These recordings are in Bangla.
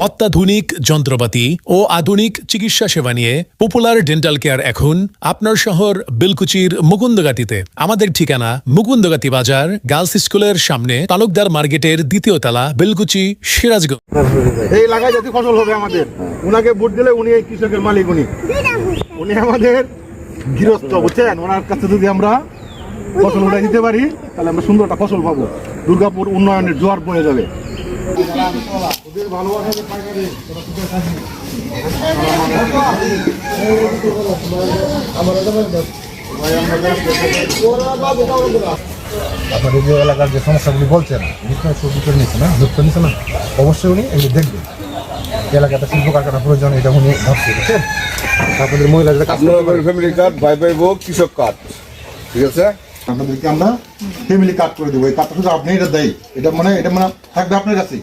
অত্যাধুনিক যন্ত্রপাতি ও আধুনিক চিকিৎসা সেবা নিয়ে পপুলার ডেন্টাল কেয়ার এখন আপনার শহর বেলকুচির মুকুন্দগাতিতে। আমাদের ঠিকানা মুকুন্দগাতি বাজার, গার্লস স্কুলের সামনে, তালুকদার মার্কেটের দ্বিতীয় তলা, বেলকুচি, সিরাজগঞ্জ। এই এলাকায় যদি ফসল হবে আমাদের, উনাকে ভোট দিলে উনি এই কৃষকের মালিক, উনি আমাদের গৃহস্থ, বুঝছেন? ওনার কাছে যদি আমরা ফসল উঠাই দিতে পারি তাহলে আমরা সুন্দর একটা ফসল পাবো। দুর্গাপুর উন্নয়নের জোয়ার বয়ে যাবে। আপনাদের যে এলাকার যে সমস্যাগুলি বলছেন, নিচ্ছে না, অবশ্যই উনি এগুলি দেখবেন। এলাকাতে শিল্প কারখানা প্রয়োজন, এটা উনি ভাবছে, বুঝছেন? আপনাদের মহিলাদের ফ্যামিলি কার্ড, ভাই ভাই বউ, কৃষক কার্ড, ঠিক আছে? আপনাদেরকে আমরা ফ্যামিলি কার্ড করে দেবো। এই কার্ডটা শুধু আপনি এটা দেয়, এটা মানে থাকবে আপনার কাছে,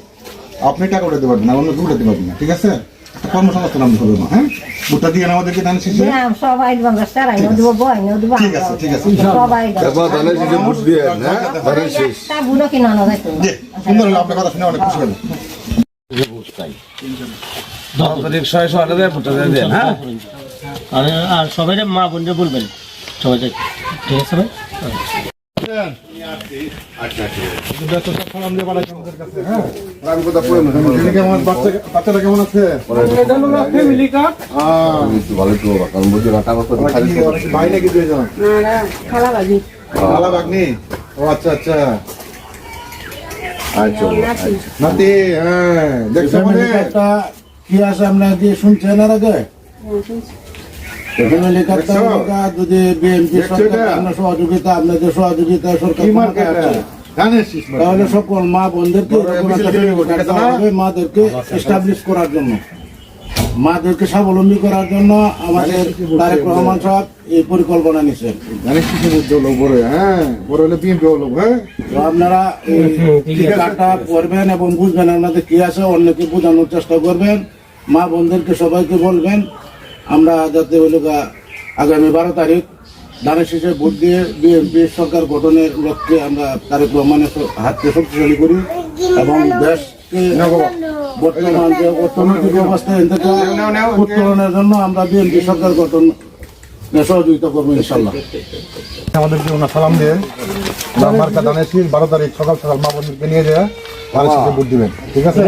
আপনি টাকা উঠাতে পারবেন না, অন্য কেউ উঠাতে পারবেন না, ঠিক আছে? একটা কর্মসংস্থান আমরা করবো। হ্যাঁ, ভোটটা দিয়ে আমাদেরকে ধান শেষে ঠিক আছে, ঠিক আছে, সুন্দর হলো। আপনার কথা শুনে অনেক খুশি হলো। আর সবাই মা বোনকে বলবেন, সবাই ঠিক আছে ভাই? বাচ্চারা কেমন আছে? ভাই নাকি দুইজন? খালা ভাগ্নি? ও আচ্ছা আচ্ছা, নাতি। হ্যাঁ, দেখছো মানে কি আছে আপনার দিয়ে শুনছেন এর আগে? যদি বিএনপি সহযোগিতা, আপনাদের সহযোগিতা সরকার তাহলে সকল মা বোনদেরকে মাদেরকে এস্টাবলিশ করার জন্য, মাদেরকে স্বাবলম্বী করার জন্য আমাদের তারেক রহমান সাহেব এই পরিকল্পনা নিচ্ছেন। আপনারা এই কার্ডটা করবেন এবং বুঝবেন আপনাদের কি আছে, অন্যকে বোঝানোর চেষ্টা করবেন। মা বোনদেরকে সবাইকে বলবেন আমরা যাতে আগামী 12 তারিখ ধানের শীষে ভোট দিয়ে বিএনপি সরকার গঠনের লক্ষ্যে আমরা তারেক রহমানের হাতকে শক্তিশালী করি এবং দেশকে বর্তমান যে অর্থনৈতিক অবস্থা থেকে উত্তরণের জন্য আমরা বিএনপি সরকার গঠন সহযোগিতা করবো ইনশাল্লাহ। আমাদেরকে ওনার সালাম দিয়ে মার্কা ধানের শীষ 12 তারিখ সকাল সকাল মা বোনদেরকে নিয়ে যায় ধানের শীষে ভোট দিবেন, ঠিক আছে?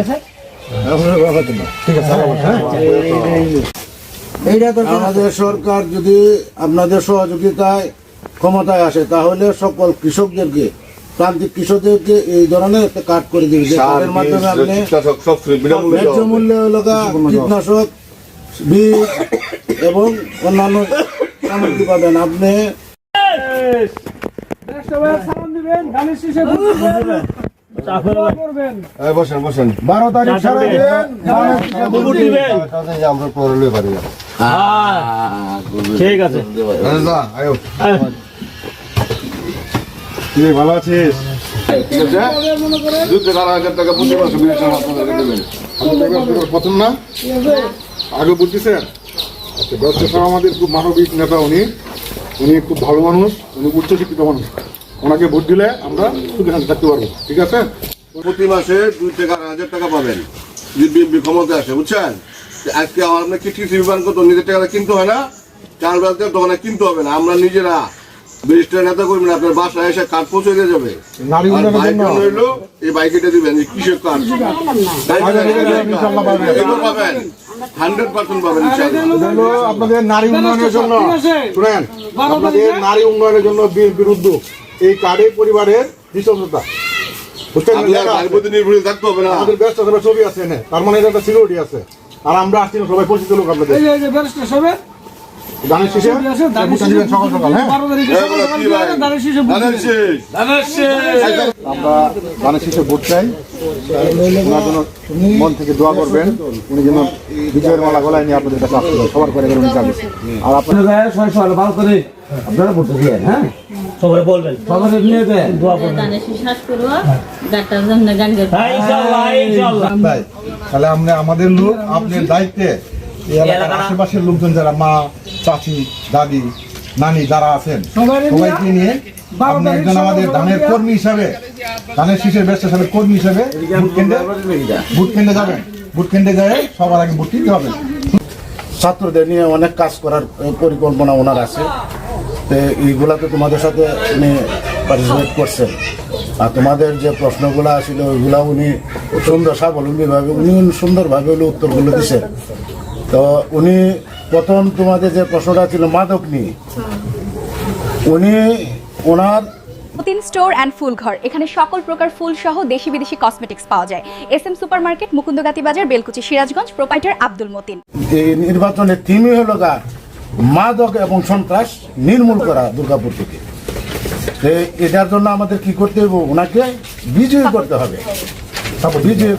ঠিক আছে। আমাদের সরকার যদি আপনাদের সহযোগিতায় ক্ষমতায় আসে তাহলে সকল কৃষকদেরকে, প্রান্তিক কৃষকদেরকে এই ধরনের একটা কার্ড করে দিবে, যে কার্ডের মাধ্যমে আপনি ন্যায্য মূল্যে কীটনাশক, বীজ এবং অন্যান্য সামগ্রী পাবেন। আপনি বসেন 12 তারিখ আমরা পড়লে পারি। ঠিক আছে, ভালো আছিস? প্রথম না আগে বুঝতেছেন? আচ্ছা, ব্যবসা আমাদের খুব মানবিক নেতা, উনি খুব ভালো মানুষ, উনি উচ্চশিক্ষিত মানুষ। ওনাকে ভোট দিলে আমরা সুখে শান্তি থাকতে পারবো, ঠিক আছে? প্রতি মাসে 2 থেকে 8,000 টাকা পাবেন যদি বিএনপি ক্ষমতা আসে, বুঝছেন? আজকে আপনার কৃষি বিমান কত নিজের টাকা কিনতে হয় না, চাল বাজার দোকানে কিনতে হবে না, আমরা নিজেরা ব্যারিস্টার নেতা করবেন, আপনার বাসায় এসে কার্ড পৌঁছে দিয়ে যাবে। হইলো এই বাইকটা দিবেন, কৃষক কার্ড পাবেন, 100% পাবেন। আপনাদের নারী উন্নয়নের জন্য শুনেন, আপনাদের নারী উন্নয়নের জন্য বিএনপির উদ্যোগ, এই কার্ডে পরিবারের নিঃসন্তানতা, বুঝছেন? নির্ভরশীল থাকতে হবে না, আমাদের ব্যবসা ছবি আছে, তার মানে একটা সিকিউরিটি আছে। আর আমরা আসছি সবাই পরিচিত লোক আপনাদের ধানের শীষে সকাল সকাল। হ্যাঁ, আমরা ধানের শীষে ভোট চাই, ওনার জন্য মন থেকে দোয়া করবেন, উনি যেন বিজয়ের মালা গলায় নিয়ে আপনাদের কাছে আসতে সবার করে উনি যাবে। আর আপনারা আপনারা ভোট দিয়ে, হ্যাঁ, সবাই বলবেন, সবাই নিয়ে দেন, দোয়া করবেন। তাহলে আমরা আমাদের লোক আপনার দায়িত্বে এলাকার আশেপাশের লোকজন যারা মা, চাচি, দাদি, নানি যারা আছেন সবাইকে নিয়ে আপনি একজন আমাদের ধানের কর্মী হিসাবে ধানের শীষের ব্যবসা সাথে কর্মী হিসেবে ভোট কেন্দ্রে যাবেন, ভোট কেন্দ্রে যায় সবার আগে ভোট দিতে হবে। ছাত্রদের নিয়ে অনেক কাজ করার পরিকল্পনা ওনার আছে, তো এইগুলাতে তোমাদের সাথে উনি পার্টিসিপেট করছেন। আর তোমাদের যে প্রশ্নগুলো ছিল ওইগুলা উনি সুন্দর স্বাবলম্বীভাবে উনি সুন্দরভাবে উত্তরগুলো দিচ্ছেন। তো উনি প্রথম তোমাদের যে প্রশ্নটা ছিল মাদক নিয়ে, উনি ওনার মতিন স্টোর অ্যান্ড ফুল ঘর, এখানে সকল প্রকার ফুল সহ দেশি বিদেশি কসমেটিক্স পাওয়া যায়। SM সুপার মার্কেট, মুকুন্দগাতি বাজার, বেলকুচি, সিরাজগঞ্জ। প্রোপাইটার আব্দুল মতিন। এই নির্বাচনের থিমই হলো মাদক এবং সন্ত্রাস নির্মূল করা দুর্গাপুর থেকে। এটার জন্য আমাদের কি করতে হবে, ওনাকে বিজয়ী করতে হবে। বিজয়ী